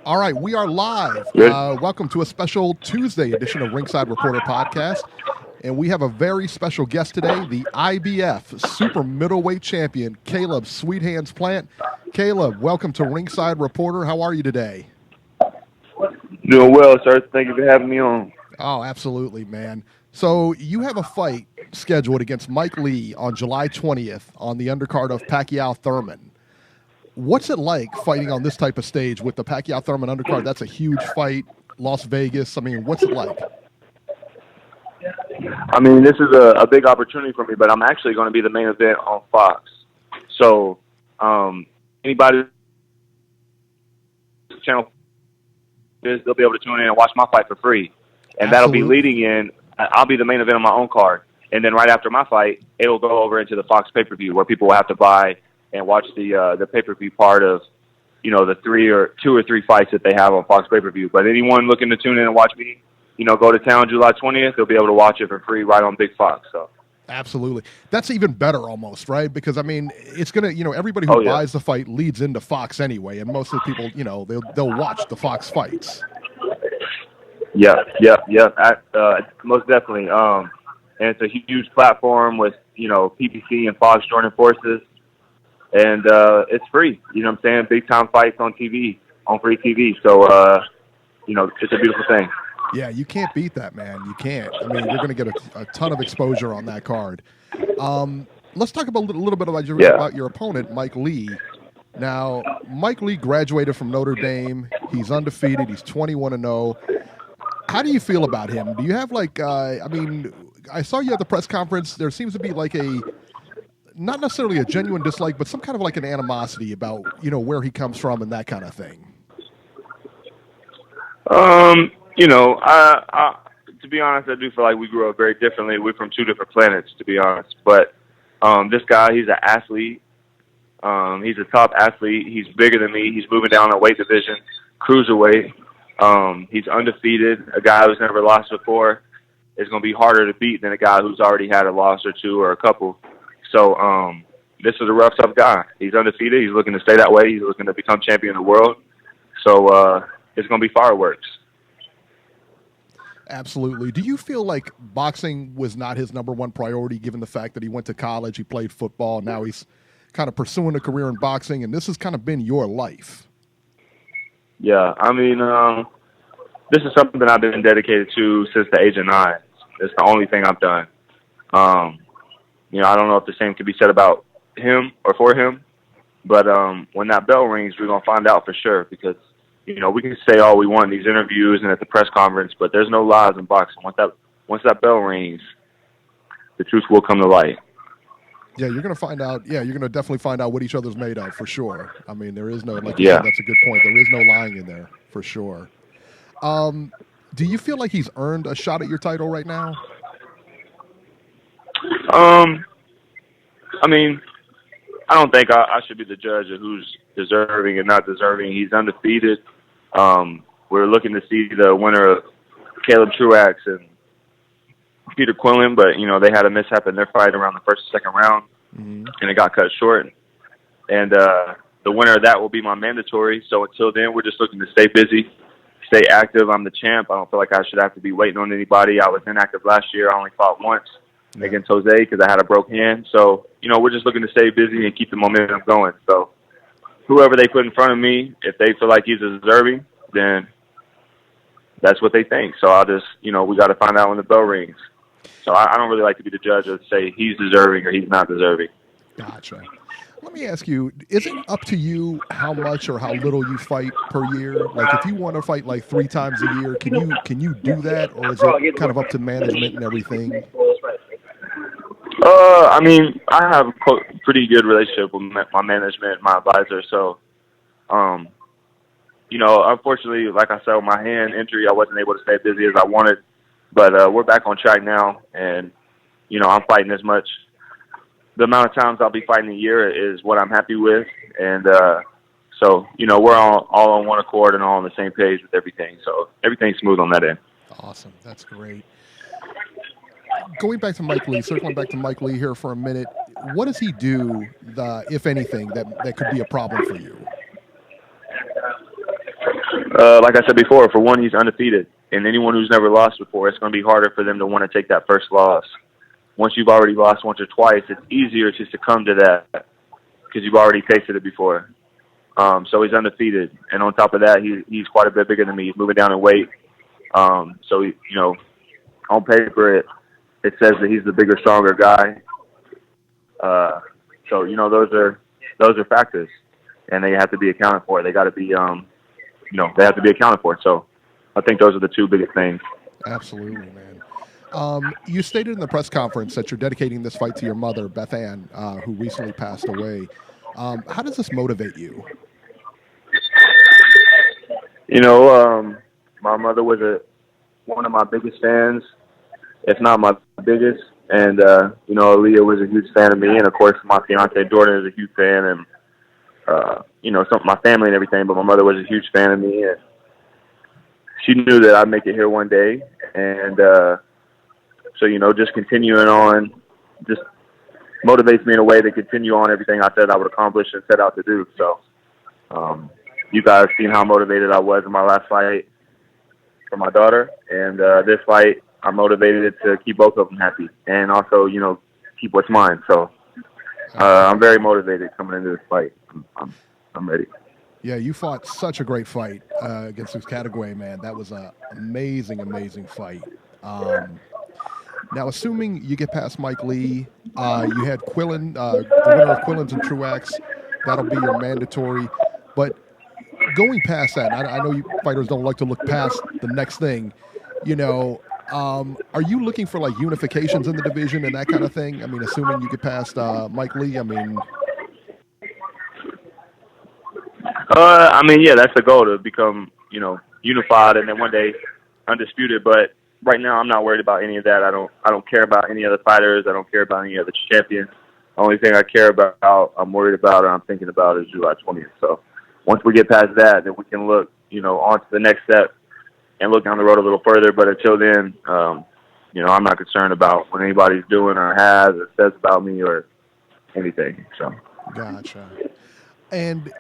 All right, we are live. Good. Welcome to a special Tuesday edition of Ringside Reporter Podcast. And we have a very special guest today, the IBF Super Middleweight Champion, Caleb Sweet Hands Plant. Caleb, welcome to Ringside Reporter. How are you today? Doing well, sir. Thank you for having me on. Oh, absolutely, man. So you have a fight scheduled against Mike Lee on July 20th on the undercard of Pacquiao Thurman. What's it like fighting on this type of stage with the Pacquiao Thurman undercard? That's a huge fight, Las Vegas. I mean, what's it like? I mean, this is a big opportunity for me, but I'm actually going to be the main event on Fox. So, anybody channel they'll be able to tune in and watch my fight for free, and that'll be leading in. I'll be the main event on my own card, and then right after my fight, it'll go over into the Fox pay-per-view where people will have to buy and watch the pay-per-view part of, the two or three fights that they have on Fox pay-per-view. But anyone looking to tune in and watch me, go to town July 20th, they'll be able to watch it for free right on Big Fox. So. Absolutely. That's even better almost, right? Because, I mean, it's going to, everybody who buys the fight leads into Fox anyway, and most of the people, they'll watch the Fox fights. Yeah. Most definitely. And it's a huge platform with, PPC and Fox joining forces. And it's free, you know what I'm saying? Big time fights on TV, on free TV. So, it's a beautiful thing. Yeah, you can't beat that, man. You can't. I mean, you're going to get a ton of exposure on that card. Let's talk about a little bit about your opponent, Mike Lee. Now, Mike Lee graduated from Notre Dame. He's undefeated. He's 21-0. How do you feel about him? Do you have I saw you at the press conference. There seems to be not necessarily a genuine dislike, but some kind of like an animosity about, where he comes from and that kind of thing. I to be honest, I do feel like we grew up very differently. We're from two different planets, to be honest. But this guy, he's an athlete. He's a top athlete. He's bigger than me. He's moving down a weight division, cruiserweight. He's undefeated. A guy who's never lost before is going to be harder to beat than a guy who's already had a loss or two or a couple. So this is a rough, tough guy. He's undefeated. He's looking to stay that way. He's looking to become champion of the world. So it's going to be fireworks. Absolutely. Do you feel like boxing was not his number one priority, given the fact that he went to college, he played football, now he's kind of pursuing a career in boxing, and this has kind of been your life? Yeah, I mean, this is something that I've been dedicated to since the age of 9. It's the only thing I've done. I don't know if the same could be said about him or for him, but when that bell rings, we're going to find out for sure because, we can say all we want in these interviews and at the press conference, but there's no lies in boxing. Once that bell rings, the truth will come to light. Yeah, you're going to find out. Yeah, you're going to definitely find out what each other's made of for sure. I mean, there is no, that's a good point. There is no lying in there for sure. Do you feel like he's earned a shot at your title right now? I mean, I don't think I should be the judge of who's deserving and not deserving. He's undefeated. We're looking to see the winner of Caleb Truax and Peter Quillen, but, they had a mishap in their fight around the first and second round, and it got cut short. And the winner of that will be my mandatory. So until then, we're just looking to stay busy, stay active. I'm the champ. I don't feel like I should have to be waiting on anybody. I was inactive last year. I only fought once against Jose because I had a broke hand. So, we're just looking to stay busy and keep the momentum going. So whoever they put in front of me, if they feel like he's deserving, then that's what they think. So I'll just, we got to find out when the bell rings. So I don't really like to be the judge of say he's deserving or he's not deserving. Gotcha. Let me ask you, is it up to you how much or how little you fight per year? Like if you want to fight like 3 times a year, can you do that? Or is it kind of up to management and everything? I mean, I have a pretty good relationship with my management, my advisor. So, unfortunately, like I said, with my hand injury, I wasn't able to stay busy as I wanted. But we're back on track now, and, I'm fighting as much. The amount of times I'll be fighting a year is what I'm happy with. And so, we're all on one accord and all on the same page with everything. So everything's smooth on that end. Awesome. That's great. Going back to Mike Lee, circling back to Mike Lee here for a minute, what does he do, if anything, that could be a problem for you? Like I said before, for one, he's undefeated, and anyone who's never lost before, it's going to be harder for them to want to take that first loss. Once you've already lost once or twice, it's easier to succumb to that because you've already tasted it before. So he's undefeated, and on top of that, he's quite a bit bigger than me. He's moving down in weight. So you know, on paper, it says that he's the bigger, stronger guy. So you know, those are factors, and they have to be accounted for. They got to be, they have to be accounted for. So I think those are the two biggest things. Absolutely, man. You stated in the press conference that you're dedicating this fight to your mother, Beth Ann, who recently passed away. How does this motivate you? You know, my mother was one of my biggest fans, if not my biggest. And, Aaliyah was a huge fan of me. And, of course, my fiance, Jordan, is a huge fan. And, my family and everything. But my mother was a huge fan of me. And she knew that I'd make it here one day. And so, just continuing on just motivates me in a way to continue on everything I said I would accomplish and set out to do. So you guys seen how motivated I was in my last fight for my daughter. And this fight, I'm motivated to keep both of them happy and also, keep what's mine. So I'm very motivated coming into this fight. I'm ready. Yeah, you fought such a great fight against Piscataway, man. That was an amazing, amazing fight. Now, assuming you get past Mike Lee, you had Quillin, the winner of Quillins and Truax. That'll be your mandatory. But going past that, I know you fighters don't like to look past the next thing. Are you looking for like unifications in the division and that kind of thing? I mean, assuming you get past Mike Lee, yeah, that's the goal, to become, unified and then one day undisputed. But right now, I'm not worried about any of that. I don't care about any other fighters. I don't care about any other champions. The only thing I care about, I'm worried about, or I'm thinking about is July 20th. So once we get past that, then we can look, on to the next step and look down the road a little further. But until then, I'm not concerned about what anybody's doing or has or says about me or anything. So. Gotcha. And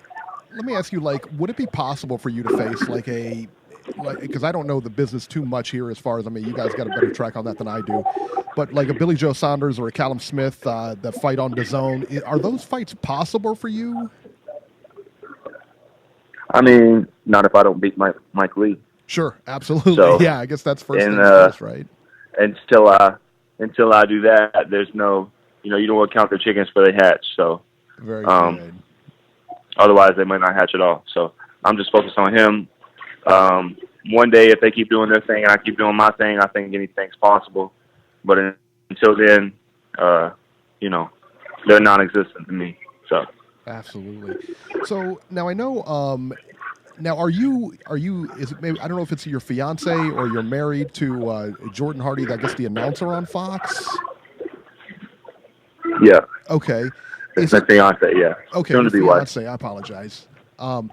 let me ask you, would it be possible for you to face because I don't know the business too much here as far as, you guys got a better track on that than I do, but like a Billy Joe Saunders or a Callum Smith that fight on DAZN, are those fights possible for you? Not if I don't beat Mike Lee. Sure, absolutely. So, yeah, I guess that's first things first, right? Until I do that, there's no, you don't want to count the chickens before they hatch. So, very good. Otherwise, they might not hatch at all. So I'm just focused on him. One day, if they keep doing their thing and I keep doing my thing, I think anything's possible. But until then, they're non-existent to me. So absolutely. So now I know. Now, are you? Is it maybe? I don't know if it's your fiance or you're married to Jordan Hardy. I guess the announcer on Fox. Yeah. Okay. It's my fiance. Yeah. Okay. Soon to be fiance. Wife. I apologize. Yeah.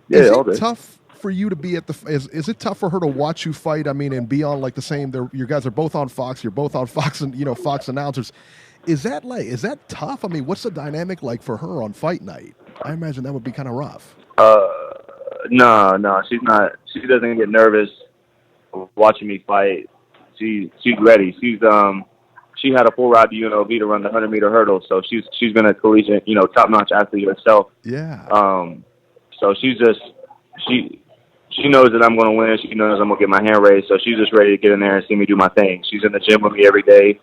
Is it tough for you to be at the? Is it tough for her to watch you fight? And be on like the same. You guys are both on Fox. You're both on Fox, and Fox announcers. Is that tough? What's the dynamic like for her on fight night? I imagine that would be kind of rough. No, she's not. She doesn't get nervous watching me fight. She's ready. She had a full ride to UNLV to run the 100-meter hurdle, so she's been a collegiate, top-notch athlete herself. Yeah. So she knows that I'm going to win. She knows I'm going to get my hand raised, so she's just ready to get in there and see me do my thing. She's in the gym with me every day.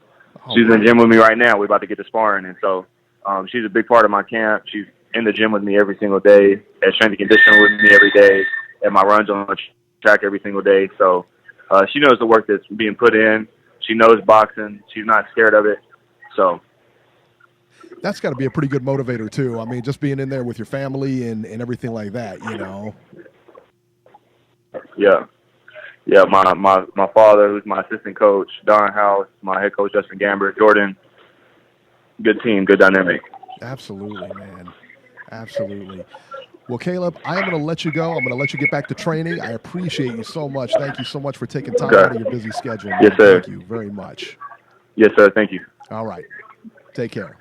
She's in the gym with me right now. We're about to get to sparring, and so she's a big part of my camp. She's in the gym with me every single day, at strength and conditioning with me every day, at my runs on the track every single day. So she knows the work that's being put in. She knows boxing. She's not scared of it. So that's got to be a pretty good motivator too. Just being in there with your family and everything like that, Yeah. My father, who's my assistant coach, Don House, my head coach Justin Gambert, Jordan. Good team, good dynamic. Absolutely, man. Absolutely. Well, Caleb, I am going to let you go. I'm going to let you get back to training. I appreciate you so much. Thank you so much for taking time out of your busy schedule. Man. Yes, sir. Thank you very much. Yes, sir. Thank you. All right. Take care.